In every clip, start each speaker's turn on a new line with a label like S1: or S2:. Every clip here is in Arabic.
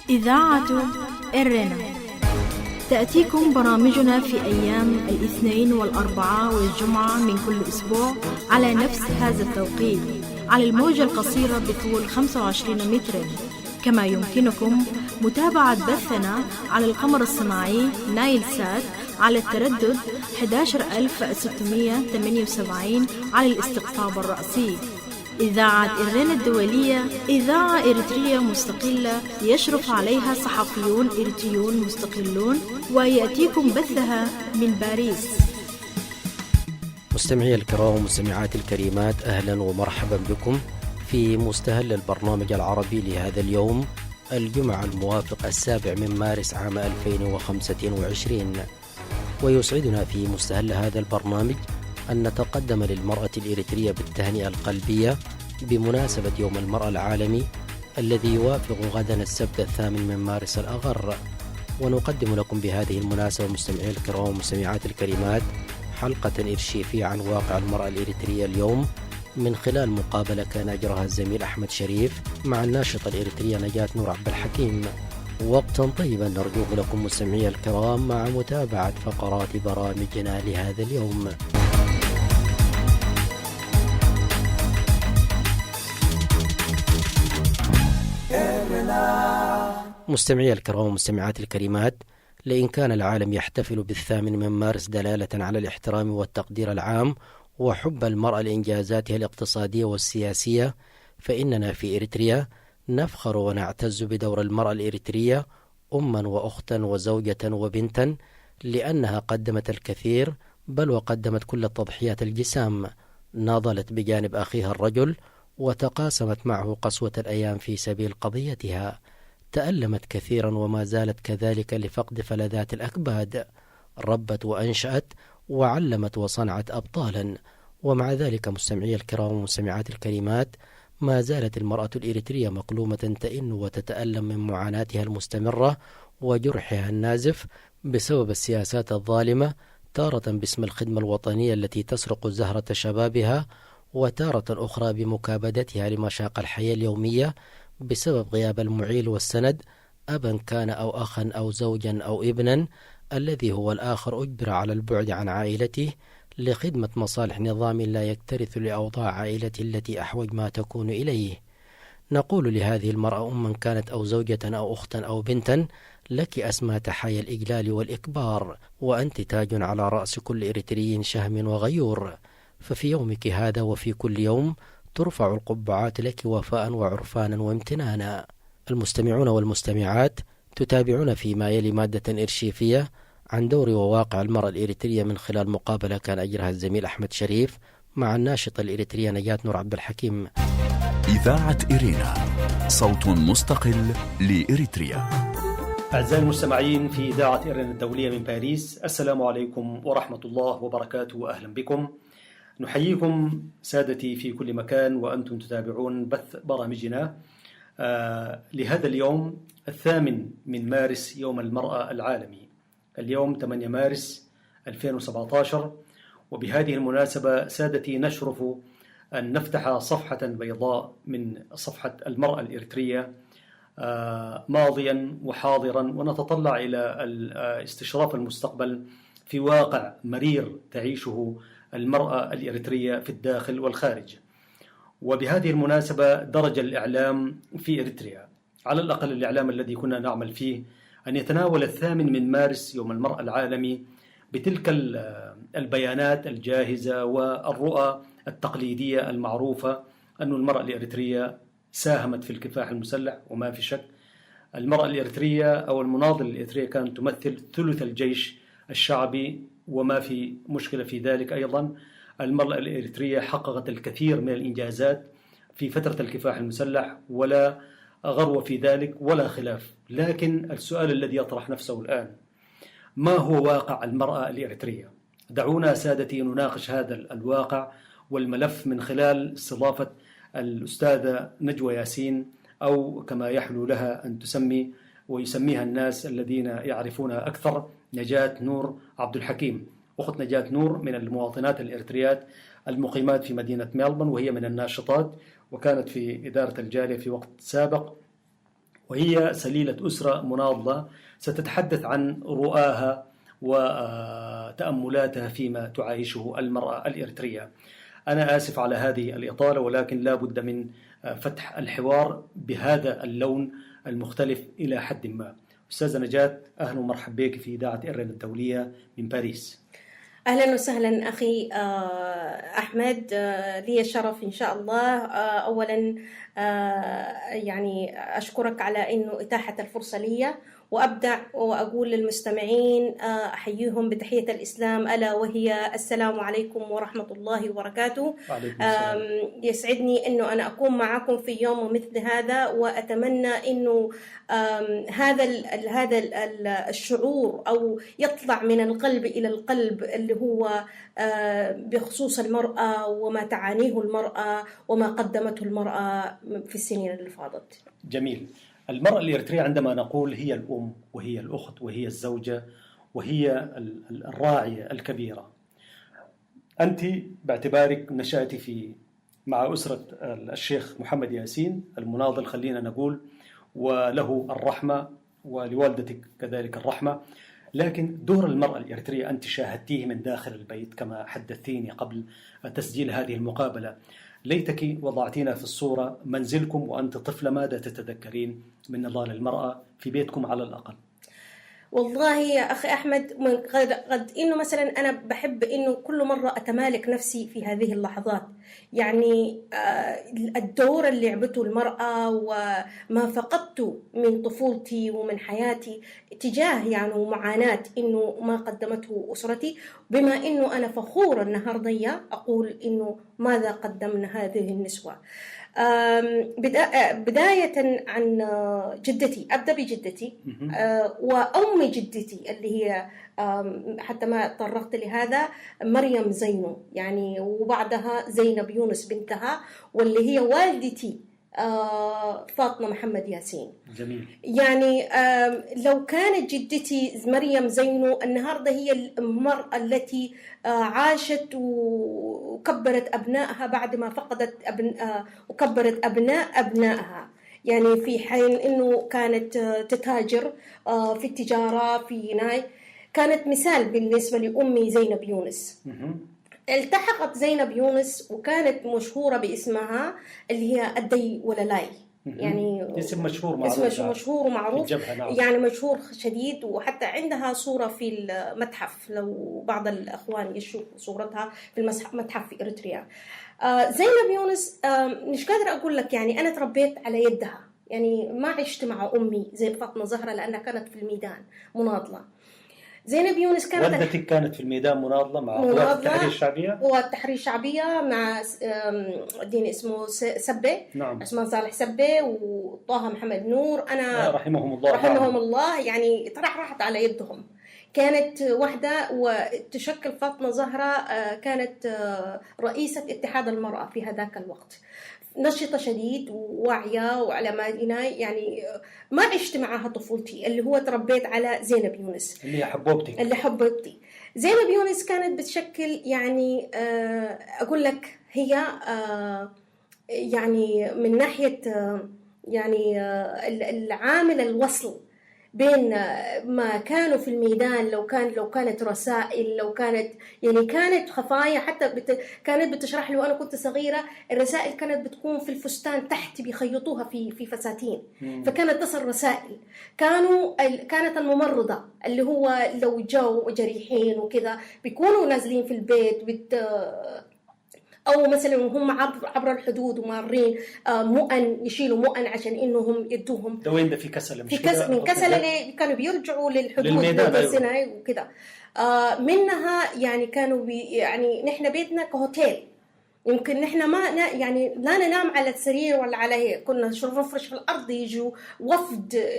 S1: إذاعة إرنا تأتيكم برامجنا في أيام الاثنين والأربعاء والجمعة من كل أسبوع على نفس هذا التوقيت على الموجة القصيرة بطول 25 مترا. كما يمكنكم متابعة بثنا على القمر الصناعي نايل سات على التردد 11678 على الاستقطاب الرأسي. إذاعة إرنا الدولية إذاعة إريترية مستقلة يشرف عليها صحفيون إريتريون مستقلون، ويأتيكم بثها من باريس.
S2: مستمعي الكرام ومستمعات الكريمات، أهلا ومرحبا بكم في مستهل البرنامج العربي لهذا اليوم الجمعة الموافق 7 من مارس عام 2025. ويسعدنا في مستهل هذا البرنامج أن نتقدم للمرأة الإريترية بالتهنئة القلبية بمناسبة يوم المرأة العالمي الذي يوافق غدا السبت 8 من مارس الأغر. ونقدم لكم بهذه المناسبة مستمعي الكرام ومستمعات الكريمات حلقة إرشيفية عن واقع المرأة الإريترية اليوم من خلال مقابلة كان أجرها الزميل أحمد شريف مع الناشطة الإريترية نجاة نور عبد الحكيم. وقتا طيبا نرجوه لكم مستمعي الكرام مع متابعة فقرات برامجنا لهذا اليوم. مستمعي الكرام ومستمعات الكريمات، لئن كان العالم يحتفل بالثامن من مارس دلالة على الاحترام والتقدير العام وحب المرأة لإنجازاتها الاقتصادية والسياسية، فإننا في إريتريا نفخر ونعتز بدور المرأة الإريترية أما وأختا وزوجة وبنتا، لأنها قدمت الكثير بل وقدمت كل التضحيات الجسام، ناضلت بجانب أخيها الرجل وتقاسمت معه قسوة الأيام في سبيل قضيتها، تألمت كثيرا وما زالت كذلك لفقد فلذات الأكباد، ربت وأنشأت وعلمت وصنعت أبطالا. ومع ذلك مستمعي الكرام ومستمعات الكريمات، ما زالت المرأة الإريترية مقلومة تئن وتتألم من معاناتها المستمرة وجرحها النازف بسبب السياسات الظالمة، تارة باسم الخدمة الوطنية التي تسرق زهرة شبابها، وتارة أخرى بمكابدتها لمشاق الحياة اليومية بسبب غياب المعيل والسند، أبا كان أو أخا أو زوجا أو ابنا، الذي هو الآخر أجبر على البعد عن عائلته لخدمة مصالح نظام لا يكترث لأوضاع عائلته التي أحوج ما تكون إليه. نقول لهذه المرأة أما كانت أو زوجة أو أختا أو بنتا، لك أسمى تحايا الإجلال والإكبار، وأنت تاج على رأس كل إريتري شهم وغيور. ففي يومك هذا وفي كل يوم ترفع القبعات لك وفاء وعرفانا وامتنانا. المستمعون والمستمعات، تتابعون فيما يلي مادة إرشيفية عن دور وواقع المرأة الإريترية من خلال مقابلة كان أجرها الزميل أحمد شريف مع الناشطة الإريترية نجاة نور عبد الحكيم.
S3: إذاعة إرينا، صوت مستقل لإريتريا.
S4: أعزائي المستمعين في إذاعة إرنا الدولية من باريس، السلام عليكم ورحمة الله وبركاته، أهلا بكم. نحييكم سادتي في كل مكان وأنتم تتابعون بث برامجنا لهذا اليوم 8 من مارس يوم المرأة العالمي، اليوم 8 مارس 2017. وبهذه المناسبة سادتي نشرف أن نفتح صفحة بيضاء من صفحة المرأة الإريترية ماضيا وحاضرا، ونتطلع إلى استشراف المستقبل في واقع مرير تعيشه المرأة الإريترية في الداخل والخارج. وبهذه المناسبة درج الإعلام في إريتريا، على الأقل الإعلام الذي كنا نعمل فيه، أن يتناول 8 من مارس يوم المرأة العالمي بتلك البيانات الجاهزة والرؤى التقليدية المعروفة أن المرأة الإريترية ساهمت في الكفاح المسلح، وما في شك المرأة الإريترية أو المناضلة الإريترية كانت تمثل ثلث الجيش الشعبي، وما في مشكلة في ذلك. أيضا المرأة الإريترية حققت الكثير من الإنجازات في فترة الكفاح المسلح، ولا غرو في ذلك ولا خلاف. لكن السؤال الذي يطرح نفسه الآن، ما هو واقع المرأة الإريترية؟ دعونا سادتي نناقش هذا الواقع والملف من خلال استضافة الأستاذة نجوى ياسين، أو كما يحلو لها أن تسمي ويسميها الناس الذين يعرفونها أكثر، نجاة نور عبد الحكيم. أخت نجاة نور من المواطنات الإريتريات المقيمات في مدينة ميلبورن، وهي من الناشطات وكانت في إدارة الجالية في وقت سابق، وهي سليلة أسرة مناضلة ستتحدث عن رؤاها وتأملاتها فيما تعايشه المرأة الإريترية. أنا آسف على هذه الإطالة، ولكن لا بد من فتح الحوار بهذا اللون المختلف إلى حد ما. أستاذة نجاة، أهلا ومرحبا بك في إذاعة إرنا الدولية من باريس.
S5: أهلا وسهلا أخي أحمد، لي شرف إن شاء الله. أولا يعني أشكرك على إنه إتاحة الفرصة لي، وأبدأ وأقول للمستمعين أحييهم بتحية الإسلام ألا وهي السلام عليكم ورحمة الله وبركاته. يسعدني إنه أنا أكون معكم في يوم مثل هذا، وأتمنى إنه هذا الشعور أو يطلع من القلب إلى القلب اللي هو بخصوص المرأة وما تعانيه المرأة وما قدمته المرأة في السنين اللي فاتت.
S4: جميل. المرأة الإريترية عندما نقول هي الأم وهي الأخت وهي الزوجة وهي الراعية الكبيرة. أنت باعتبارك نشأتي مع أسرة الشيخ محمد ياسين المناضل، خلينا نقول، وله الرحمة، ولوالدتك كذلك الرحمة، لكن دور المرأة الإريترية أنت شاهدتيه من داخل البيت كما حدثتيني قبل تسجيل هذه المقابلة. ليتك وضعتينا في الصورة منزلكم وأنت طفلة، ماذا تتذكرين من نضال المرأة في بيتكم على الأقل؟
S5: والله يا أخي أحمد، قد إنه مثلا أنا بحب إنه كل مرة أتمالك نفسي في هذه اللحظات، يعني الدور اللي لعبته المرأة وما فقدته من طفولتي ومن حياتي تجاه يعني ومعاناة إنه ما قدمته أسرتي، بما إنه أنا فخورة النهاردة أقول إنه ماذا قدمنا هذه النسوة. بداية عن جدتي، أبدأ بجدتي وأم جدتي اللي هي حتى ما تطرقت لهذا مريم زينو، يعني وبعدها زينب يونس بنتها، واللي هي والدتي فاطمة محمد ياسين.
S4: جميل.
S5: يعني لو كانت جدتي مريم زينو النهاردة هي المرأة التي عاشت وكبرت أبنائها بعد ما فقدت وكبرت أبنائها، يعني في حين إنه كانت تتاجر في التجارة في ناي، كانت مثال بالنسبة لأمي زينب يونس. التحقت زينب يونس وكانت مشهورة باسمها اللي هي الدي وللاي، يعني
S4: اسم مشهور معروف،
S5: مشهور ومعروف،
S4: نعم.
S5: يعني مشهور شديد، وحتى عندها صورة في المتحف لو بعض الأخوان يشوفوا صورتها في المتحف في إريتريا. زينب يونس مش قادرة أقول لك، يعني أنا تربيت على يدها، يعني ما عشت مع أمي زي فاطمة زهرة لأنها كانت في الميدان مناضلة. زينب يونس كانت
S4: والدتك كانت في الميدان مناضلة مع قوات التحرير الشعبية،
S5: والتحرير الشعبية مع دين اسمه سبة،
S4: نعم.
S5: عثمان صالح سبة وطه محمد نور، أنا رحمهم الله يعني راحت على يدهم. كانت واحدة وتشكل فاطمة زهرة، كانت رئيسة اتحاد المرأة في هذاك الوقت، نشطة شديد وواعية وعلى ما يعني ما عشت معها طفولتي، اللي هو تربيت على زينب يونس
S4: اللي حبوبتي.
S5: زينب يونس كانت بتشكل يعني أقول لك هي يعني من ناحية يعني العامل الوصل بين ما كانوا في الميدان، لو كانت رسائل، لو كانت يعني كانت خفايا، حتى كانت بتشرح لي وأنا كنت صغيرة الرسائل كانت بتكون في الفستان تحت بيخيطوها في فساتين، فكانت تصل رسائل. كانت الممرضة اللي هو لو جو جريحين وكذا بيكونوا نازلين في البيت أو مثلا هم عبر الحدود ومارين مؤن، يشيلوا مؤن عشان إنهم يدوهم.
S4: ده وين ده في كسل؟
S5: من كسل اللي كانوا بيرجعوا للحدود السنة وكذا. منها يعني كانوا يعني نحن بيتنا كهوتيل، يمكن نحن ما يعني لا ننام على السرير ولا على هيك، كنا نفرش في الأرض، يجوا وفد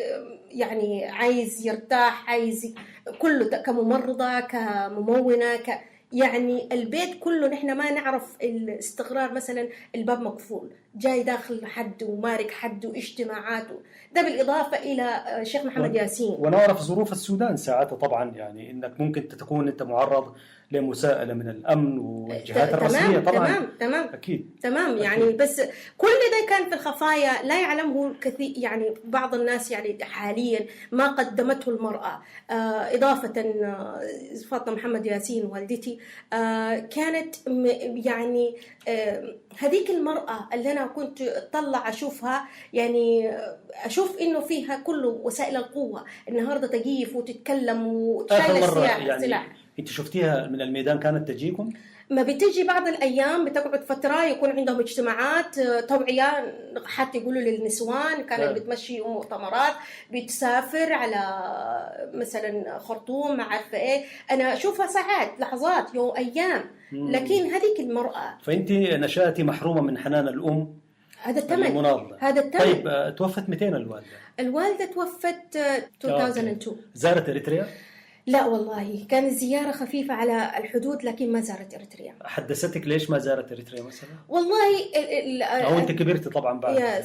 S5: يعني عايز يرتاح، عايز كله كممرضة كممونة يعني البيت كله نحن ما نعرف الاستقرار، مثلا الباب مقفول، جاي داخل حد ومارك حد واجتماعات، ده بالإضافة إلى الشيخ محمد ياسين.
S4: ونعرف ظروف السودان ساعتها طبعا، يعني إنك ممكن تكون أنت معرض لمساءلة من الأمن والجهات الرسمية طبعا.
S5: تمام
S4: أكيد
S5: تمام يعني أكيد. بس كل ده كان في الخفايا لا يعلمه الكثير، يعني بعض الناس يعني حاليا ما قدمته المرأة. إضافة فاطمة محمد ياسين والدتي كانت يعني هذيك المرأة اللي أنا كنت أطلع أشوفها، يعني أشوف إنه فيها كل وسائل القوة. النهاردة تجيف وتتكلم وتشايل السلاح.
S4: أنت شفتيها من الميدان كانت تجيكم؟
S5: ما بتجي بعض الأيام، بتقعد فترة يكون عندهم اجتماعات توعية، حتى يقولوا للنسوان كانت بتمشي مؤتمرات، بتسافر على مثلا خرطوم، ما عارفة إيه. أنا أشوفها ساعات، لحظات، أيام. لكن هذيك المرأة،
S4: فأنت نشأتي محرومة من حنان الأم.
S5: هذا الثمن. هذا الثمن.
S4: طيب توفت 200 الوالدة؟
S5: الوالدة توفت 2002.
S4: زارت إريتريا؟
S5: لا والله، كانت زيارة خفيفة على الحدود، لكن ما زارت إريتريا.
S4: حدثتك ليش ما زارت إريتريا مثلا؟
S5: والله
S4: أو أنت كبرتي طبعا بعد.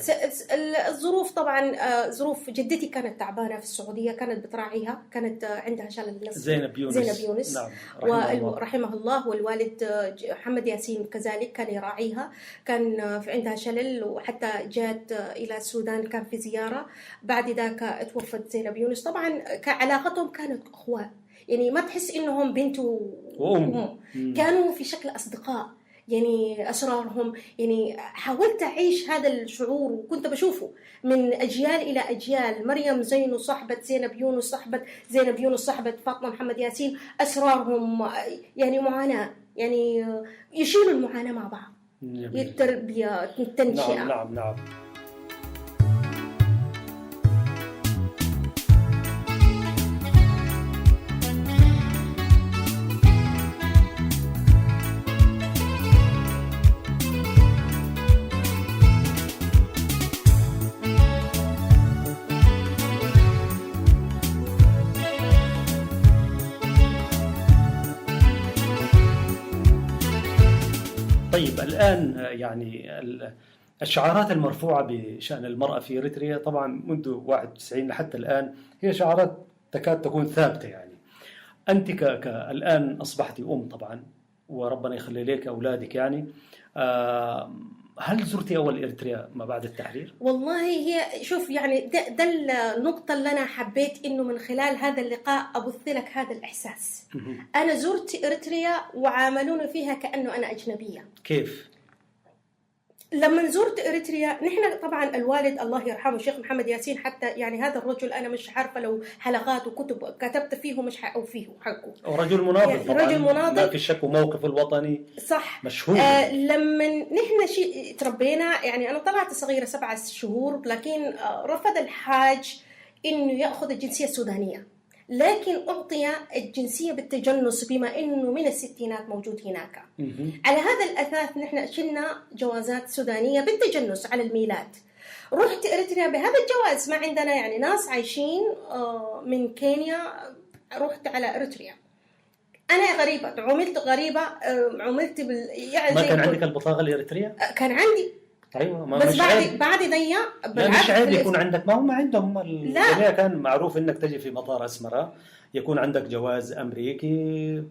S5: الظروف طبعا، ظروف جدتي كانت تعبانة في السعودية، كانت بتراعيها، كانت عندها شلل نصفي.
S4: زينب يونس.
S5: نعم. رحمه الله. والوالد محمد ياسين كذلك كان يراعيها، كان عندها شلل، وحتى جات إلى السودان، كان في زيارة. بعد ذاك توفت زينب يونس. طبعا علاقتهم كانت أخوات، يعني ما تحس إنهم بنت وأم، كانوا في شكل أصدقاء، يعني أسرارهم. يعني حاولت أعيش هذا الشعور، وكنت بشوفه من أجيال إلى أجيال. مريم زينو صحبة زينب يونس، صحبة زينب يونس صحبة فاطمة محمد ياسين، أسرارهم يعني معاناة، يعني يشيلوا المعاناة مع بعض. التربية، التنشئة.
S4: نعم. طيب الآن يعني الشعارات المرفوعة بشأن المرأة في إريتريا طبعا منذ 91 لحتى الآن هي شعارات تكاد تكون ثابتة. يعني أنت الآن أصبحت أم طبعا، وربنا يخلي لك أولادك. يعني هل زرتي أول إريتريا ما بعد التحرير؟
S5: والله هي شوف، يعني ده النقطة اللي أنا حبيت إنه من خلال هذا اللقاء أبث لك هذا الإحساس. أنا زرت إريتريا وعاملوني فيها كأنه أنا أجنبية.
S4: كيف؟
S5: لما زرت إريتريا، نحن طبعا الوالد الله يرحمه الشيخ محمد ياسين، حتى يعني هذا الرجل أنا مش عارفة لو حلقات وكتب كتبت فيه مش حأوفيه حقه.
S4: رجل مناضل يعني طبعا،
S5: رجل مناضل
S4: ما في شك، وموقف الوطني
S5: صح
S4: مشهور.
S5: لما نحن تربينا، يعني أنا طلعت صغيرة 7 شهور، لكن رفض الحاج إنه يأخذ الجنسية السودانية، لكن أعطي الجنسية بالتجنس بما إنه من الستينات موجود هناك. على هذا الأساس نحن شلنا جوازات سودانية بالتجنس على الميلاد. رحت إريتريا بهذا الجواز، ما عندنا يعني ناس عايشين من كينيا. رحت على إريتريا، أنا غريبة، عملت غريبة، عملت
S4: يعني ما كان عندك البطاقة الإريترية؟
S5: كان عندي.
S4: أيوة، ما
S5: بس بعد ضيّع
S4: مش عيب يكون عندك، ما هم عندهم الجميع كان معروف انك تجي في مطار أسمرة يكون عندك جواز امريكي،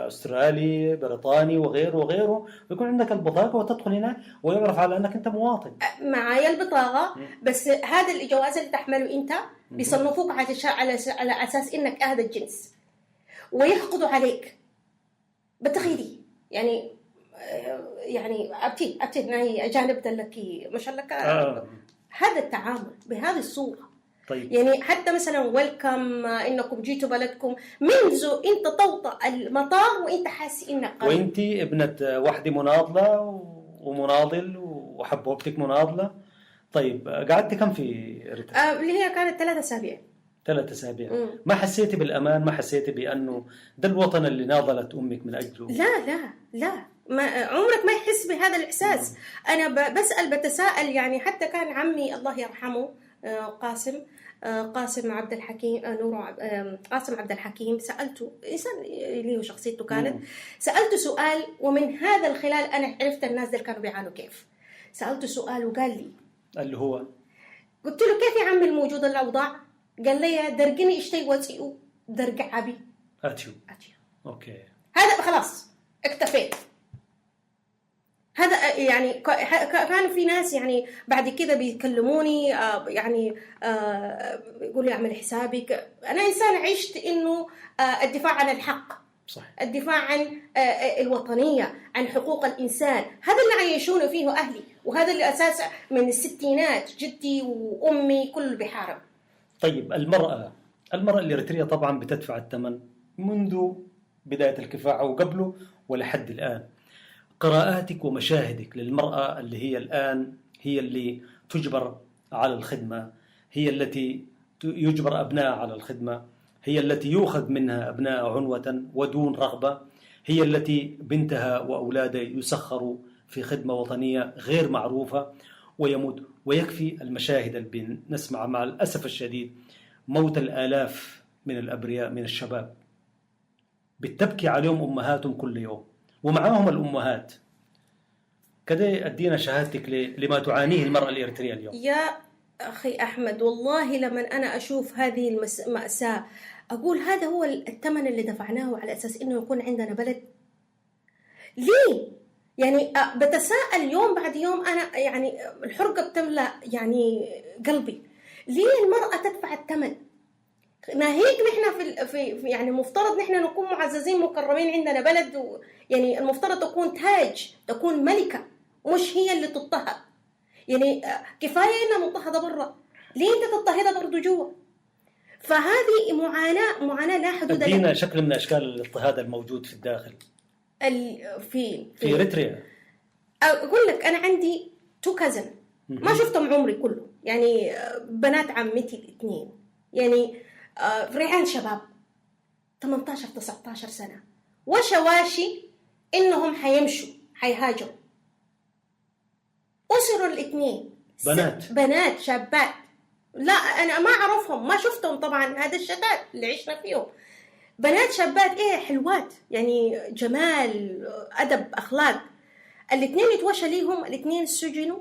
S4: استرالي، بريطاني وغيره، ويكون عندك البطاقه وتدخل هناك ويعرف على انك انت مواطن.
S5: معايا البطاقه، بس هذا الجواز اللي تحمله انت بيصنفوك على اساس انك هذا الجنس، ويحقدوا عليك بتخيلي. يعني أبتي ناي أجانب دلكي مش لك هذا التعامل بهذه الصورة.
S4: طيب.
S5: يعني حتى مثلا ويلكم، إنكم جيتوا بلدكم، منذ أنت توطأ المطار وأنت حاسس إنك قريب.
S4: وأنت ابنة واحدة مناضلة ومناضل وحبوبتك مناضلة. طيب قعدت كم في إريتريا؟
S5: اللي هي كانت 3 أسابيع.
S4: 3 أسابيع. ما حسيتي بالأمان؟ ما حسيتي بأنه ده الوطن اللي ناضلت أمك من أجله؟
S5: لا، ما عمرك ما يحس بهذا الإحساس. أنا بتساءل، يعني حتى كان عمي الله يرحمه قاسم عبد الحكيم، قاسم عبد الحكيم، سألته، إنسان له شخصيته كانت، سألته سؤال، ومن هذا الخلال أنا عرفت الناس اللي كانوا بيعانوا كيف. سألته سؤال وقال لي،
S4: اللي هو
S5: قلت له كيف يا عمي الموجود الأوضاع؟ قال لي درقني اشتي وسيئو درق عبي
S4: أتيو. أوكي،
S5: هذا خلاص اكتفيت. هذا يعني كان في ناس يعني بعد كده بيكلموني يعني يقولوا لي اعمل حسابك. انا انسان عشت انه الدفاع عن الحق،
S4: صح.
S5: الدفاع عن الوطنية، عن حقوق الإنسان. هذا اللي عايشونه فيه أهلي، وهذا اللي أساس من الستينات جدي وأمي كل بحارب.
S4: طيب المرأة الإريترية طبعا بتدفع الثمن منذ بداية الكفاح وقبله ولحد الآن. قراءاتك ومشاهدك للمرأة اللي هي الآن هي اللي تجبر على الخدمة، هي التي يجبر أبناء على الخدمة، هي التي يؤخذ منها أبناء عنوة ودون رغبة، هي التي بنتها وأولادها يسخروا في خدمة وطنية غير معروفة ويموت. ويكفي المشاهد اللي نسمع مع الأسف الشديد موت الآلاف من الأبرياء من الشباب بتبكي عليهم أمهاتهم كل يوم ومعاهم الأمهات. كده أدينا شهادتك لما تعانيه المرأة الإريترية اليوم.
S5: يا أخي أحمد، والله لما أنا أشوف هذه المأساة أقول هذا هو الثمن اللي دفعناه على أساس إنه يكون عندنا بلد. ليه؟ يعني بتساءل يوم بعد يوم أنا، يعني الحرقة بتملأ يعني قلبي. ليه المرأة تدفع الثمن؟ ناهيك نحن في يعني مفترض نحن نكون معززين مكرمين، عندنا بلد يعني المفترض تكون تاج، تكون ملكة، مش هي اللي تضطهد. يعني كفاية إنها مضطهدة برا، ليه أنت تضطهدها برضو جوا؟ فهذه معاناة لا حدود لها.
S4: ادينا شكل من أشكال الاضطهاد الموجود في الداخل
S5: في
S4: إريتريا.
S5: أقول لك أنا عندي 2 كازن ما شفتهم عمري كله، يعني بنات عمتي الاثنين، يعني ريحان شباب 18-19 سنة، وشواشي إنهم حيمشوا حيهاجروا. أسروا الاثنين بنات شابات، لا أنا ما أعرفهم ما شفتهم طبعا، هذا الشتات اللي عشنا فيهم. بنات شابات إيه حلوات، يعني جمال أدب أخلاق. الاثنين يتوشى ليهم، الاثنين سجنوا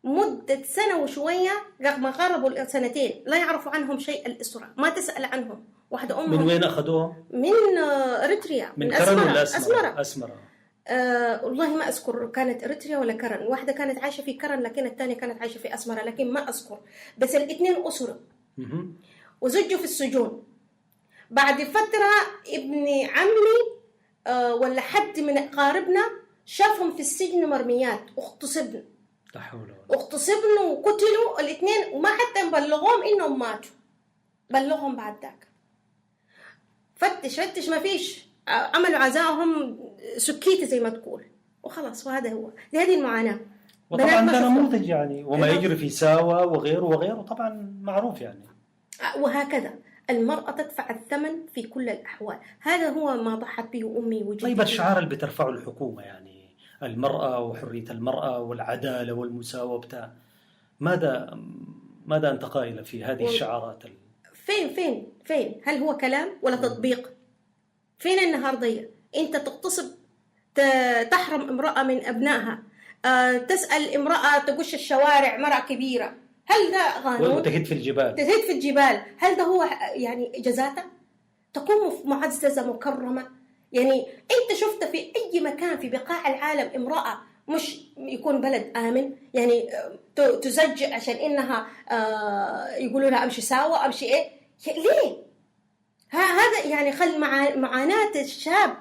S5: مدة 1 سنة وشوية، رغم قربوا 2 سنين لا يعرفوا عنهم شيء. الأسرة ما تسأل عنهم. واحدة أمهم
S4: من وين أخذوهم؟
S5: من إريتريا،
S4: من كرن ولا أسمرة؟
S5: والله ما أذكر كانت إريتريا ولا كرن. واحدة كانت عايشة في كرن لكن الثانية كانت عايشة في أسمرة، لكن ما أذكر. بس الاثنين أسرة وزجوا في السجون. بعد فترة ابن عمي ولا حد من قاربنا شافهم في السجن مرميات، اغتصبن وقتلوا الاثنين، وما حتى بلغوهم إنهم ماتوا، بلغهم بعد ذاك. فتش ما فيش، عملوا عزائهم سكيتة زي ما تقول وخلاص. وهذا هو هذه المعاناة.
S4: وطبعا ده نموذج يعني، وما يجري في ساوى وغيره طبعا معروف يعني.
S5: وهكذا المرأة تدفع الثمن في كل الأحوال. هذا هو ما ضحت به أمي وجدتي.
S4: طيب الشعار اللي بترفعه الحكومة يعني المرأة وحرية المرأة والعدالة والمساواة بتاع، ماذا أنت قائلة في هذه الشعارات؟
S5: فين هل هو كلام ولا تطبيق؟ فين النهاردية أنت تغتصب، تحرم امرأة من أبنائها، تسأل امرأة تقش الشوارع، مرأة كبيرة، هل ده قانون؟
S4: وتهد في الجبال،
S5: هل ده هو يعني جزاته؟ تكون معززة مكرمة. يعني أنت شفت في أي مكان في بقاع العالم امرأة مش يكون بلد آمن، يعني تزج عشان إنها يقولوا لها أمشي ساوى أمشي إيه؟ ليه؟ هذا يعني خل معاناة الشاب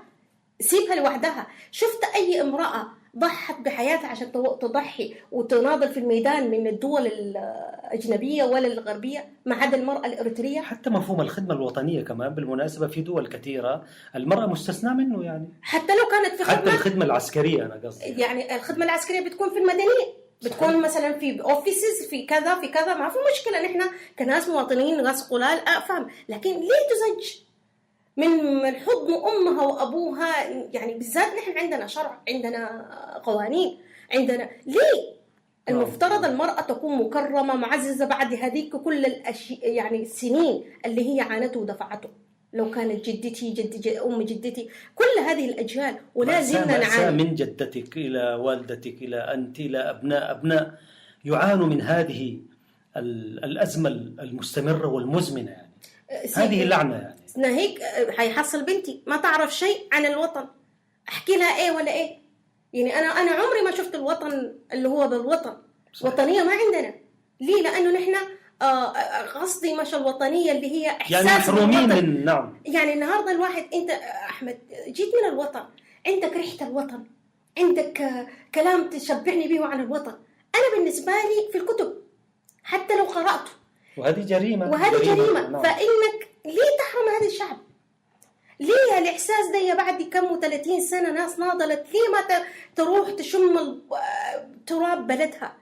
S5: سيبها لوحدها. شفت أي امرأة ضحت بحياتها عشان تضحي وتناضل في الميدان من الدول الأجنبية ولا الغربية، ما عدا المرأة الإريترية؟
S4: حتى مفهوم الخدمة الوطنية كمان بالمناسبة في دول كثيرة المرأة مستثنى منه، يعني
S5: حتى لو كانت في
S4: حتى الخدمة العسكرية أنا قصدي،
S5: يعني الخدمة العسكرية بتكون في المدنيين، بتكون مثلا في اوفيسز في كذا ما في مشكلة. نحن كناس مواطنين ناس قلال أفهم، لكن ليه تزج من حضن أمها وأبوها؟ يعني بالذات نحن عندنا شرع، عندنا قوانين، عندنا ليه؟ المفترض المرأة تكون مكرمة معززة بعد هذيك كل يعني السنين اللي هي عانته ودفعته. لو كانت جدتي أم جدتي، كل هذه الأجيال ولا زلنا
S4: نعاني. من جدتك إلى والدتك إلى أنت إلى أبناء يعانوا من هذه الأزمة المستمرة والمزمنة يعني. هذه اللعنة يعني.
S5: ناهيك هيحصل بنتي ما تعرف شيء عن الوطن، أحكي لها إيه ولا إيه؟ يعني أنا عمري ما شفت الوطن اللي هو بالوطن. صحيح. وطنية ما عندنا. ليه؟ لأنه نحن قصدي مش الوطنية اللي هي إحساس
S4: يعني محرومين من. نعم.
S5: يعني النهاردة الواحد، أنت أحمد جيت من الوطن، عندك ريحة الوطن، عندك كلام تشبعني به عن الوطن. أنا بالنسبة لي في الكتب حتى لو قرأته،
S4: وهذه جريمة.
S5: نعم. فإنك ليه تحرم هذا الشعب؟ ليه الإحساس ده بعد كم 30 سنة ناس ناضلت، ليه ما تروح تشم تراب بلدها؟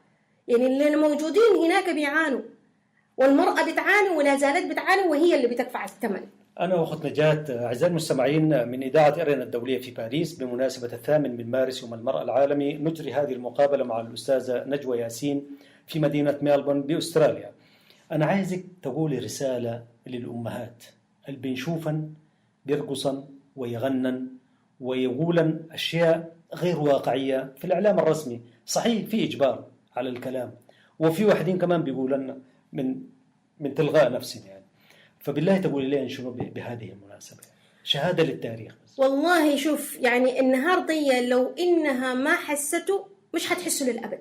S5: يعني اللي موجودين هناك بيعانوا، والمرأة بتعاني ولا زالت بتعاني، وهي اللي بتدفع الثمن.
S4: أنا وأخت نجاة أعزائي المستمعين من إذاعة إرينا الدولية في باريس بمناسبة 8 مارس يوم المرأة العالمي، نجري هذه المقابلة مع الأستاذة نجوى ياسين في مدينة ميلبورن بأستراليا. أنا عايزك تقولي رسالة للأمهات اللي بنشوفن بيرقصن ويغنن ويقولن أشياء غير واقعية في الإعلام الرسمي. صحيح في إجبار على الكلام، وفي واحدين كمان بيقولن من تلغاء نفسهم يعني. فبالله تقولي لين شنو بهذه المناسبة، شهادة للتاريخ بس.
S5: والله شوف، يعني النهاردة لو إنها ما حسته مش هتحسه للأبد.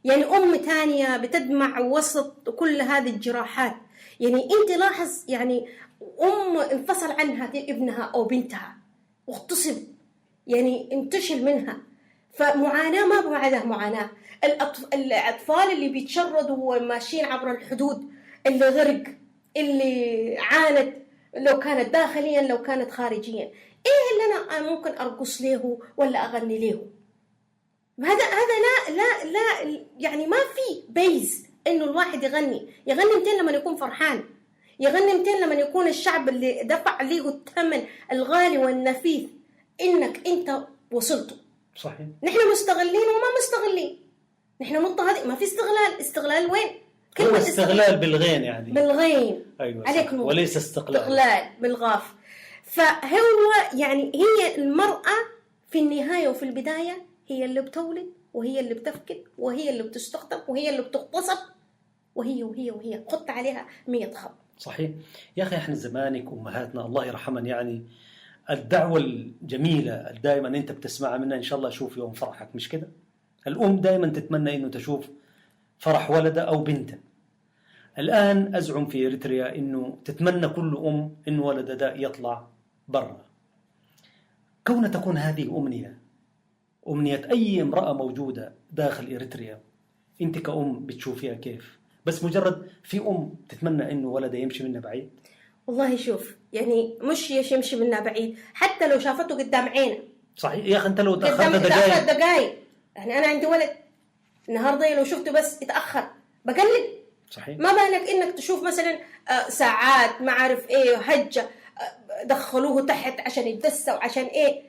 S5: يعني أم تانية بتدمع وسط كل هذه الجراحات. يعني أنت لاحظ، يعني أم انفصل عنها ابنها أو بنتها واغتصب، يعني انتشل منها، فمعاناة ما بعدها معاناة. الأطفال اللي بيتشردوا وماشيين عبر الحدود، اللي غرق، اللي عانت، لو كانت داخليا لو كانت خارجيا، إيه اللي أنا ممكن أرقص له ولا أغني له؟ هذا لا يعني ما في بيز إنه الواحد يغني 200 لما يكون فرحان، يغني 200 لما يكون الشعب اللي دفع ليه الثمن الغالي والنفيس إنك أنت وصلته.
S4: صحيح.
S5: نحن مستغلين وما مستغلين، نحن مضطهدين، ما في استغلال وين؟
S4: كلمة استغلال بالغين يعني.
S5: بالغين.
S4: أيوة.
S5: عليك نور.
S4: وليس
S5: استغلال بالغاف. فهو يعني هي المرأة في النهاية وفي البداية هي اللي بتولد، وهي اللي بتفكر، وهي اللي بتستخدم، وهي اللي بتغتصب، وهي خط عليها 100 خط.
S4: صحيح يا أخي. إحنا زمانك أمهاتنا الله يرحمن، يعني الدعوة الجميلة دائما أنت بتسمعها منها، إن شاء الله أشوف يوم فرحك، مش كده؟ الأم دائما تتمنى إنه تشوف فرح ولدها أو بنتها. الآن أزعم في إريتريا إنه تتمنى كل أم إنه ولدها ده يطلع برا. كون تكون هذه أمنية أي امرأة موجودة داخل إريتريا، أنت كأم بتشوفيها كيف؟ بس مجرد في أم تتمنى إنه ولدها يمشي منها بعيد.
S5: والله شوف، يعني مش يمشي منها بعيد، حتى لو شافته قدام عينه.
S4: صحيح يا أخي. أنت لو تأخرت
S5: دقايق، يعني أنا عندي ولد النهارده لو شفته بس يتأخر بقلب.
S4: صحيح.
S5: ما بالك إنك تشوف مثلا ساعات ما عارف إيه هجة، دخلوه تحت عشان يتدسى وعشان إيه،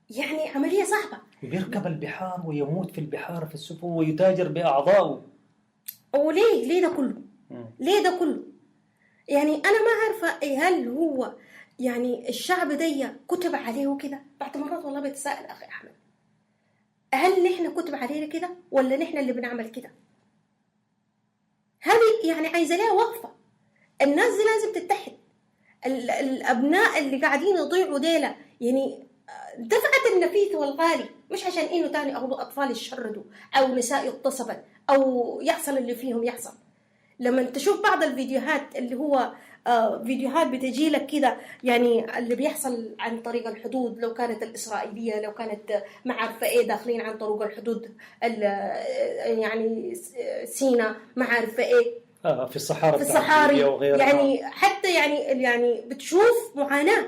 S5: يعني عملية صعبة.
S4: وبيركب البحار ويموت في البحار في السفن ويتاجر بأعضائه.
S5: وليه ده كله؟ ليه ده كله؟ يعني أنا ما عارفة هل هو يعني الشعب ده كتب عليه كده؟ بعد مرات والله بتساءل أخي أحمد، هل نحن كتب علينا كده ولا نحن اللي بنعمل كده؟ هذه يعني عايزة لها وقفة. الناس دي لازم تتحد. الأبناء اللي قاعدين يضيعوا ديلا، يعني دفعت النفيس والغالي، مش عشان إنه تاني أطفال يشردوا أو نساء يغتصبن أو يحصل اللي فيهم يحصل. لما تشوف بعض الفيديوهات اللي هو فيديوهات بتجيلك كده، يعني اللي بيحصل عن طريق الحدود، لو كانت الإسرائيلية، لو كانت ما عارفة إيه داخلين عن طرق الحدود يعني سينا ما عارفة إيه
S4: في الصحاري وغيرها.
S5: يعني حتى يعني بتشوف معاناة.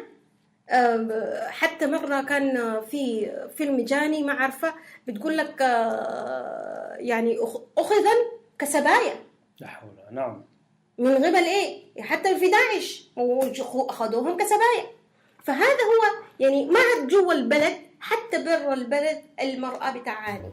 S5: حتى مرة كان في فيلم جاني ما عارفة بتقول لك يعني أخذا كسبايا.
S4: لا حول. نعم.
S5: من قبل إيه؟ حتى في داعش أخذوهم كسبايا. فهذا هو يعني ما عاد جوا البلد، حتى برا البلد المرأة بتعاني.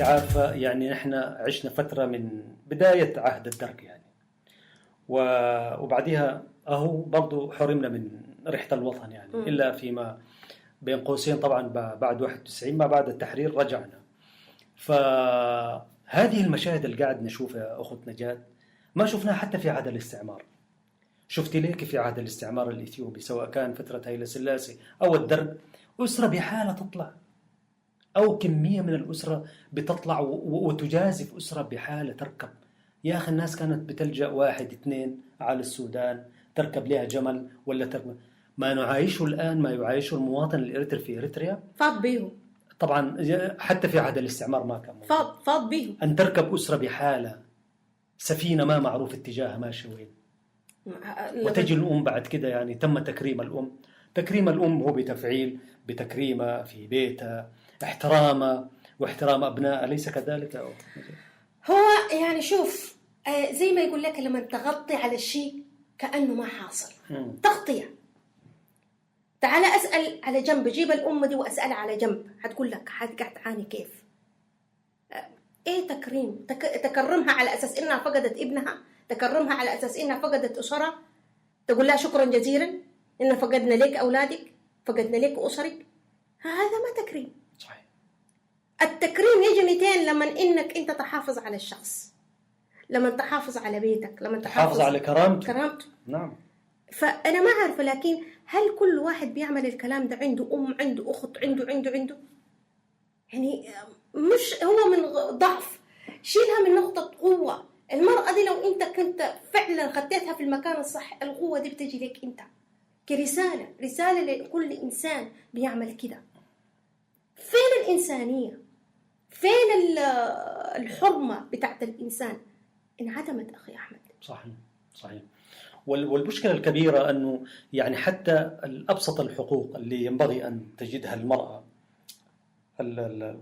S4: أنت عارفة يعني نحن عشنا فترة من بداية عهد الدرك يعني، وبعدها أهو برضو حرمنا من ريحة الوطن يعني، إلا فيما بين قوسين طبعا بعد 91 ما بعد التحرير رجعنا. فهذه المشاهد اللي قاعد نشوفها يا أخت نجاة ما شفناها حتى في عهد الاستعمار. شفت ليك في عهد الاستعمار الإثيوبي سواء كان فترة هيلة سلاسي أو الدرب، أسرة بحالة تطلع أو كمية من الأسرة بتطلع وتجازف أسرة بحالة تركب. يا أخي الناس كانت بتلجأ 1 2 على السودان تركب لها جمل ولا تركب. ما نعايشه الآن ما يعايشه المواطن الإريتري في إريتريا
S5: فاض بيهم
S4: طبعا، حتى في عهد الاستعمار ما كان
S5: فاض بيهم.
S4: أن تركب أسرة بحالة سفينة ما معروف اتجاهها ماشي وين، وتجي الأم بعد كده يعني تم تكريم الأم. تكريم الأم هو بتكريمها في بيتها، احترامها واحترام أبنائها، أليس كذلك؟
S5: هو يعني شوف زي ما يقول لك لما تغطي على الشيء كأنه ما حاصل. تغطية. تعال أسأل على جنب، جيب الأم دي وأسأل على جنب، هتقول لك قاعد تعاني كيف. إيه تكريم؟ تكرمها على أساس إنها فقدت ابنها، تكرمها على أساس إنها فقدت أسرة، تقول لها شكرا جزيلا إن فقدنا لك أولادك، فقدنا لك أسرك. هذا ما تكريم.
S4: صحيح.
S5: التكريم يجي 200 لما إنك أنت تحافظ على الشخص، لما تحافظ على بيتك، لما تحافظ
S4: على كرامته.
S5: نعم. فأنا ما عارفة، لكن هل كل واحد بيعمل الكلام ده عنده أم، عنده أخت، عنده يعني مش هو من ضعف، شيلها من نقطة قوة. المرأة دي لو أنت كنت فعلا خدتها في المكان الصح، القوة دي بتجي لك أنت رسالة لكل إنسان بيعمل كده. فين الإنسانية؟ فين الحرمة بتاعت الإنسان؟ انعدمت أخي أحمد.
S4: صحيح. والمشكلة الكبيرة أنه يعني حتى الأبسط الحقوق اللي ينبغي أن تجدها المرأة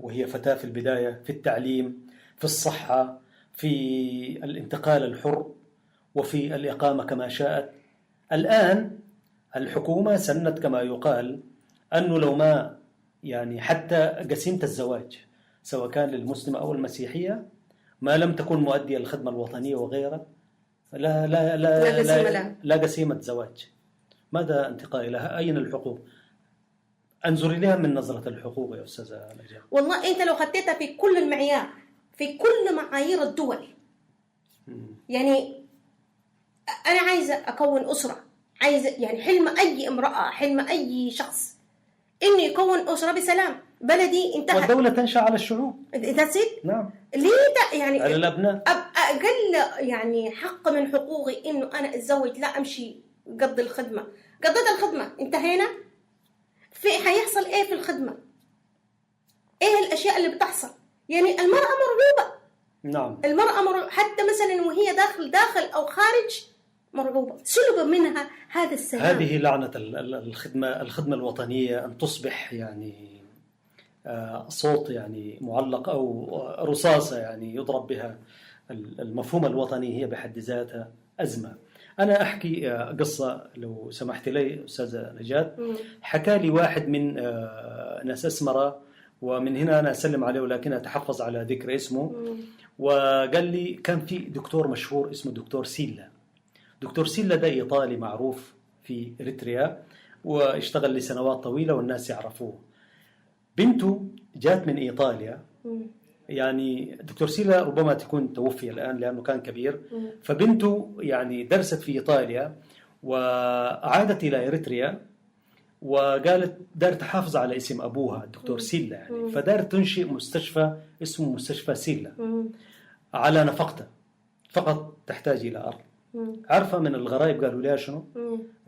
S4: وهي فتاة في البداية، في التعليم، في الصحة، في الانتقال الحر، وفي الإقامة كما شاءت، الآن الحكومة سنت كما يقال أنه لو ما يعني حتى قسيمة الزواج سواء كان للمسلمة أو المسيحية ما لم تكن مؤدية الخدمة الوطنية وغيرها لا قسيمة زواج. ماذا أنت قائلة؟ أين الحقوق؟ انظري لها من نظرة الحقوق يا أستاذة نجاة.
S5: والله أنت لو خدتها في كل المعيار، في كل معايير الدول، يعني أنا عايزة أكون أسرة، عايزة يعني حلم أي امرأة، حلم أي شخص إنه يكون أسرة بسلام. بلدي انتهت
S4: والدولة تنشأ على الشعوب.
S5: نعم. ليه يعني
S4: على الأبناء
S5: أقل يعني حق من حقوقي إنه أنا أتزوج، لا أمشي قضي الخدمة. قضيت الخدمة انتهينا. في حيحصل إيه في الخدمة؟ إيه الأشياء اللي بتحصل؟ يعني المرأة مرغوبة.
S4: نعم.
S5: المرأة مرغوبة حتى مثلا وهي داخل أو خارج مرغوبة، سلب منها هذا السلام.
S4: هذه لعنة الخدمة الوطنية أن تصبح يعني صوت يعني معلق أو رصاصة يعني يضرب بها المفهوم الوطني، هي بحد ذاتها أزمة. أنا أحكي قصة لو سمحت لي أستاذة نجاة. حكى لي واحد من ناس أسمرة، ومن هنا أنا أسلم عليه ولكن أتحفظ على ذكر اسمه. وقال لي كان في دكتور مشهور اسمه دكتور سيلا. دكتور سيلا ده إيطالي معروف في إريتريا واشتغل لسنوات طويلة والناس يعرفوه. بنته جات من إيطاليا، يعني دكتور سيلا ربما تكون توفي الآن لأنه كان كبير. فبنته يعني درست في إيطاليا وعادت إلى إريتريا، وقالت دار تحافظ على اسم أبوها الدكتور سيلا يعني، فدار تنشئ مستشفى اسمه مستشفى سيلا على نفقته، فقط تحتاج إلى أرض. عارفة من الغرائب قالوا لها شنو؟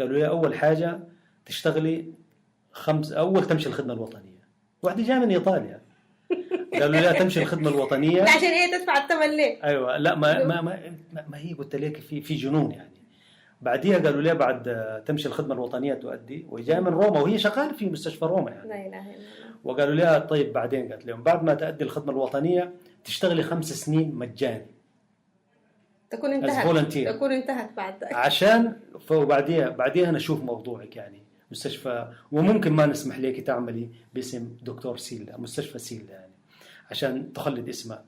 S4: قالوا لها أول حاجة تشتغلي أول تمشي الخدمة الوطنية. واحدة جاء من إيطاليا قالوا لها تمشي الخدمة الوطنية
S5: عشان هي تدفع الثمن ليه؟
S4: أيوة. لا ما هي قلت لك في جنون يعني. بعديها قالوا لها بعد تمشي الخدمة الوطنية تؤدي، وجاء من روما وهي شغالة في مستشفى روما يعني.
S5: لا إله إلا الله.
S4: وقالوا لها طيب بعدين، قالت لهم بعد ما تؤدي الخدمة الوطنية تشتغلي 5 سنين مجاني،
S5: تكون انتهت بعد
S4: عشان بعديها نشوف موضوعك يعني مستشفى، وممكن ما نسمح لك تعملي باسم دكتور سيلا، مستشفى سيلا يعني. عشان تخلد اسمها.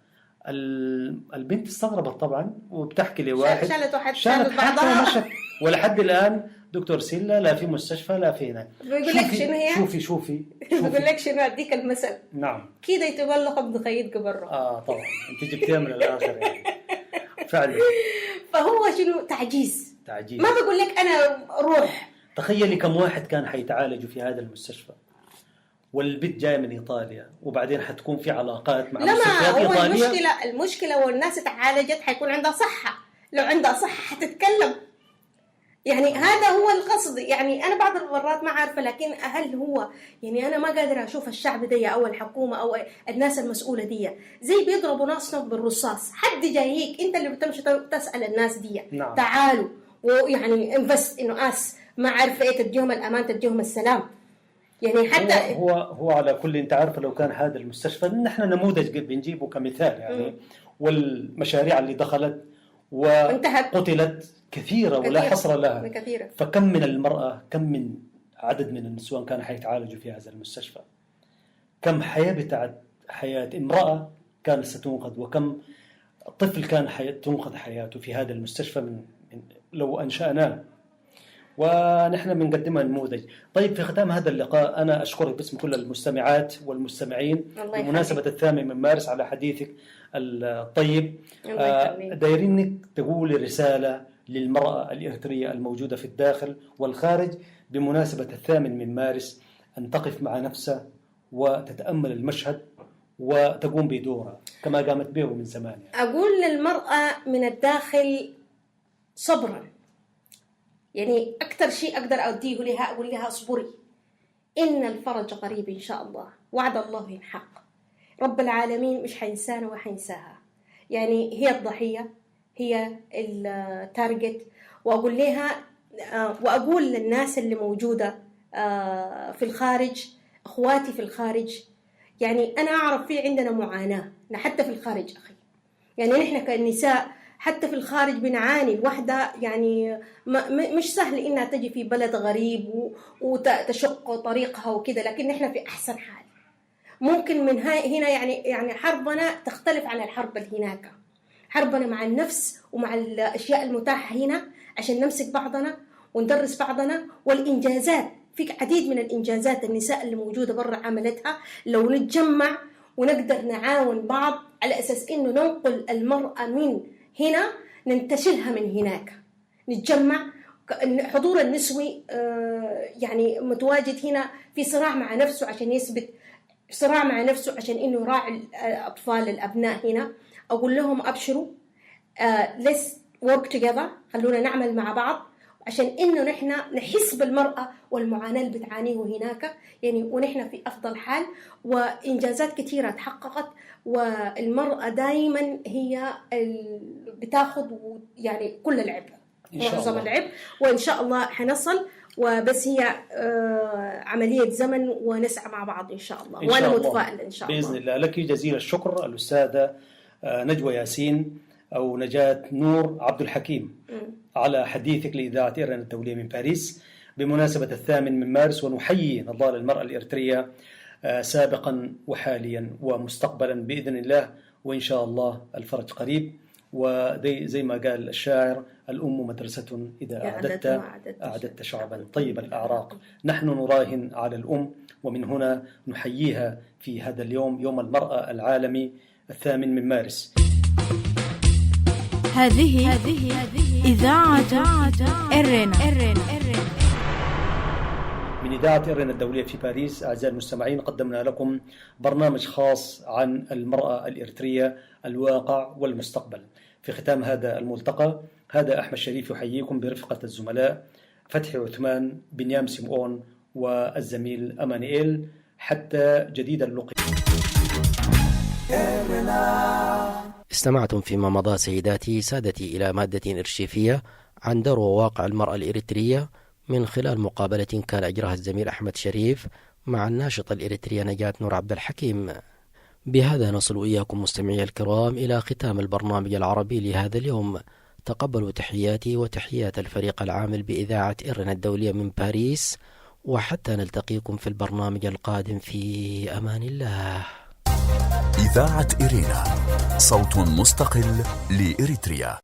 S4: البنت استغربت طبعا وبتحكي لواحد شالت بعضها ومشت، ولحد الآن دكتور سيلا لا في مستشفى لا في هنا.
S5: بيقول لك شنو هي؟
S4: شوفي
S5: بيقول لك شنو، أديك المثل.
S4: نعم
S5: كده يتبلغ ابن خيط قبره.
S4: طبعا انت جبتيها من الآخر يعني. فعلا.
S5: فهو شنو؟ تعجيز. ما بقول لك أنا روح.
S4: تخيلي كم واحد كان حيتعالجوا في هذا المستشفى، والبنت جايه من ايطاليا، وبعدين حتكون في علاقات مع مستشفيات ايطاليا.
S5: لا، المشكله والناس تعالجت حيكون عندها صحه، لو عندها صحه حتتكلم. يعني هذا هو القصد. يعني انا بعض المرات ما عارفه، لكن هل هو يعني انا ما قادره اشوف الشعب دي او الحكومه او الناس المسؤوله دي زي بيضربوا ناسنا بالرصاص. حد جايك انت اللي بتمشي تسال الناس دي
S4: نعم.
S5: تعالوا ويعني انفست انه ما عارفه ايه، تديهم الامان تديهم السلام. يعني حتى
S4: هو على كل، انت عارفه لو كان هذا المستشفى، نحن نموذج بنجيبه كمثال يعني. والمشاريع اللي دخلت وقتلت كثيره ولا حصر لها
S5: كثيرة.
S4: فكم من المراه، كم من عدد من النسوان كانوا حيتعالجوا في هذا المستشفى، كم حياه بتاعت حياه امراه كانت ستنقذ، وكم طفل كان تنقذ حياته في هذا المستشفى من لو انشأناه، ونحن بنقدمها نموذج. طيب في ختام هذا اللقاء أنا أشكرك باسم كل المستمعات والمستمعين بمناسبة 8 مارس على حديثك الطيب. دايرينك تقولي رسالة للمرأة الإريترية الموجودة في الداخل والخارج بمناسبة 8 مارس، أن تقف مع نفسها وتتأمل المشهد وتقوم بدورها كما قامت به من زمان يعني.
S5: أقول للمرأة من الداخل صبرا. يعني أكثر شيء أقدر أوديه لها أقول لها اصبري، إن الفرج قريب إن شاء الله، وعد الله ينحق، رب العالمين مش حينسانا وحينساها. يعني هي الضحية، هي التارجت. وأقول لها وأقول للناس اللي موجودة في الخارج، أخواتي في الخارج، يعني أنا أعرف في عندنا معاناة حتى في الخارج أخي. يعني نحن كالنساء حتى في الخارج بنعاني. الوحدة يعني مش سهل إنها تجي في بلد غريب وتشق طريقها وكذا، لكن نحن في أحسن حال. ممكن من هنا يعني حربنا تختلف عن الحرب اللي هناك. حربنا مع النفس ومع الأشياء المتاحة هنا عشان نمسك بعضنا وندرس بعضنا. والإنجازات، في عديد من الإنجازات النساء اللي موجودة برا عملتها. لو نتجمع ونقدر نعاون بعض على أساس إنه ننقل المرأة من هنا ننتشلها من هناك، نتجمع. حضور النسوي يعني متواجد هنا في صراع مع نفسه عشان يثبت، صراع مع نفسه عشان إنه يراعي الأطفال الأبناء هنا. أقول لهم أبشروا، let's work together، خلونا نعمل مع بعض عشان إنه نحن نحس بالمرأة والمعاناة اللي بتعانيه هناك يعني، ونحن في أفضل حال. وإنجازات كثيرة تحققت، والمرأة دائما هي بتاخذ يعني كل العبء، معظم العبء، وإن شاء الله حنصل. وبس هي عملية زمن ونسعى مع بعض إن شاء الله. وأنا متفائلة إن شاء الله
S4: بإذن الله. لك جزيل الشكر الأستاذة نجوى ياسين أو نجاة نور عبد الحكيم على حديثك لإذاعة إيران الدولية من باريس بمناسبة 8 مارس. ونحيي نضال المرأة الإريترية سابقا وحاليا ومستقبلا بإذن الله، وإن شاء الله الفرج قريب. وزي ما قال الشاعر: الأم مدرسة إذا أعددت شعبا طيب الأعراق. نحن نراهن على الأم، ومن هنا نحييها في هذا اليوم، يوم المرأة العالمي 8 مارس.
S1: هذه إذاعة إيرنا
S4: من إذاعة إيرنا الدولية في باريس. أعزائي المستمعين، قدمنا لكم برنامج خاص عن المرأة الإريترية، الواقع والمستقبل. في ختام هذا الملتقى، هذا أحمد شريف يحييكم برفقة الزملاء فتحي عثمان، بنيام سمعون، والزميل أمانييل. حتى جديد اللقاء.
S2: استمعتم فيما مضى سيداتي سادتي إلى مادة إرشيفية عن دور وواقع المرأة الإريترية من خلال مقابلة كان أجراها الزميل أحمد شريف مع الناشطة الإريترية نجاة نور عبد الحكيم. بهذا نصل إياكم مستمعي الكرام إلى ختام البرنامج العربي لهذا اليوم. تقبلوا تحياتي وتحيات الفريق العامل بإذاعة إيرنا الدولية من باريس، وحتى نلتقيكم في البرنامج القادم في أمان الله.
S3: إذاعة إرينا، صوت مستقل لإريتريا.